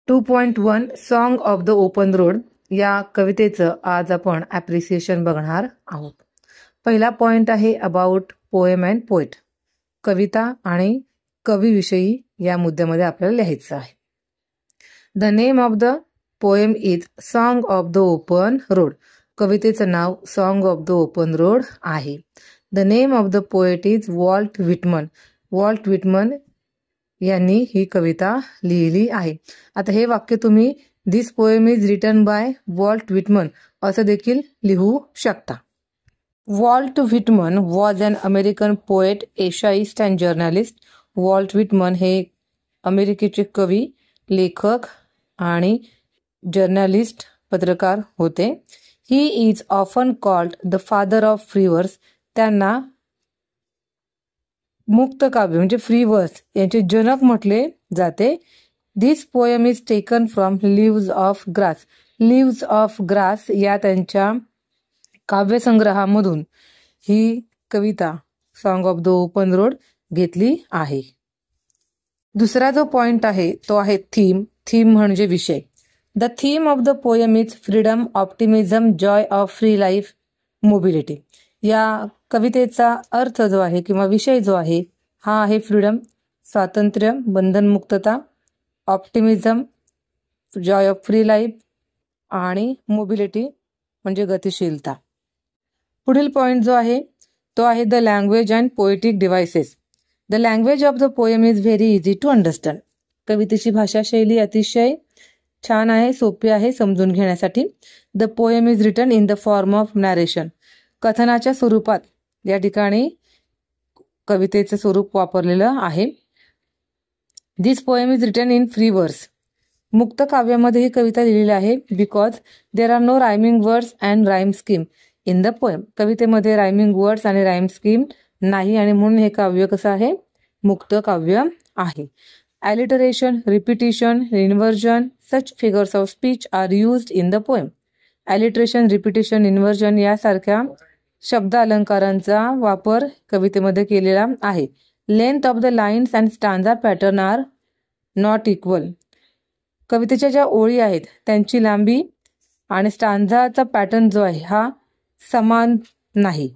2.1 song of the open road या कवितेचं आज आपण ॲप्रिसिएशन बघणार आहोत. पहिला पॉइंट आहे अबाउट पोएम अँड पोएट. कविता आणि कवीविषयी या मुद्द्यामध्ये आपल्याला लिहायचं आहे. The name of the poem is song of the open road. कवितेचं नाव song of the open road आहे. The name of the poet is Walt Whitman. Walt Whitman यांनी ही कविता लिहिली आहे. आता हे वाक्य तुम्ही this poem is written by Walt Whitman असं देखील लिहू शकता. Walt Whitman was an American poet, essayist and journalist. Walt Whitman हे अमेरिकेचे कवी, लेखक आणि जर्नलिस्ट पत्रकार होते. He is often called the father of free verse. त्यांना मुक्त काव्य म्हणजे फ्री वर्स यांचे जनक म्हटले जाते. This poem is taken from Leaves of Grass. Leaves of Grass या त्यांच्या काव्यसंग्रहामधून ही कविता song of the open road घेतली आहे. दुसरा जो पॉइंट आहे तो आहे थीम. थीम म्हणजे विषय. The theme of the poem is freedom, optimism, joy of free life, mobility. या कवितेचा अर्थ जो आहे किंवा विषय जो आहे हा आहे फ्रीडम, स्वातंत्र्य, बंधनमुक्तता, optimism, joy of free life आणि मोबिलिटी म्हणजे गतिशीलता. पुढील पॉइंट जो आहे तो आहे the language and poetic devices. The language of the poem is very easy to understand. कवितेची भाषा शैली अतिशय छान आहे, सोपी आहे समजून घेण्यासाठी. The poem is written in the form of narration. कथनाच्या स्वरूपात या ठिकाणी कवितेचं स्वरूप वापरलेलं आहे. This poem is written in free verse. मुक्त काव्यामध्ये ही कविता लिहिलेली आहे. Because there are no rhyming words and rhyme scheme in the poem. कवितेमध्ये रायमिंग वर्ड्स आणि राईम स्कीम नाही आणि म्हणून हे काव्य कसं आहे, मुक्त काव्य आहे. Alliteration, repetition, inversion, such figures of speech are used in the poem. Alliteration, repetition, inversion यासारख्या शब्द अलंकारांचा वापर कवितेमध्ये केलेला आहे. Length of the lines and stanza pattern are not equal. कवितेच्या ज्या ओळी आहेत त्यांची लांबी आणि स्टांजाचा पॅटर्न जो आहे हा समान नाही.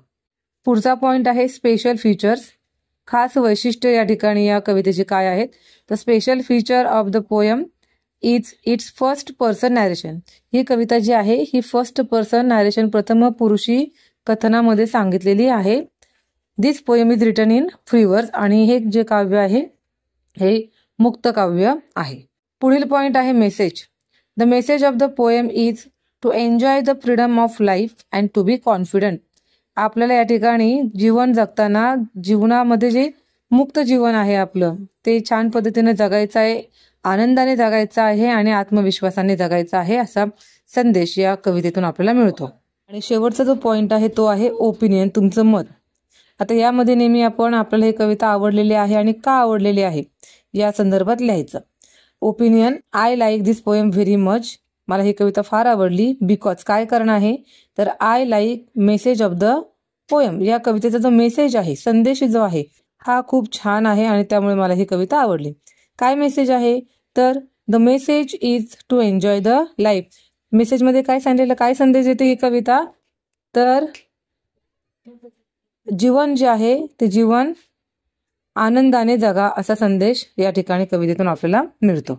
पुढचा पॉइंट आहे स्पेशल फीचर्स. खास वैशिष्ट्य या ठिकाणी या कवितेचे काय आहेत तर special feature of the poem is its first person narration. ही कविता जी आहे ही फर्स्ट पर्सन नॅरेशन प्रथम पुरुषी कथनामध्ये सांगितलेली आहे. This poem is written in free verse आणि हे जे काव्य आहे हे मुक्त काव्य आहे. पुढील पॉइंट आहे message. The message of the poem is to enjoy the freedom of life and to be confident. आपल्याला या ठिकाणी जीवन जगताना जीवनामध्ये जे मुक्त जीवन आहे आपलं ते छान पद्धतीने जगायचं आहे, आनंदाने जगायचं आहे आणि आत्मविश्वासाने जगायचं आहे असा संदेश या कवितेतून आपल्याला मिळतो. आणि शेवटचा जो पॉइंट आहे तो आहे ओपिनियन, तुमचं मत. आता यामध्ये नेहमी आपण आपल्याला ही कविता आवडलेली आहे आणि का आवडलेली आहे या संदर्भात लिहायचं. Opinion, I like this poem very much. मला ही कविता फार आवडली. बिकॉज काय कारण आहे तर I like message of the poem. या कवितेचा जो मेसेज आहे, संदेश जो आहे हा खूप छान आहे आणि त्यामुळे मला ही कविता आवडली. काय मेसेज आहे तर the message is to enjoy the life. मेसेजमध्ये काय सांगितलेलं, काय संदेश देते ही कविता तर जीवन जे आहे ते जीवन आनंदाने जगा असा संदेश या ठिकाणी कवितेतून आपल्याला मिळतो.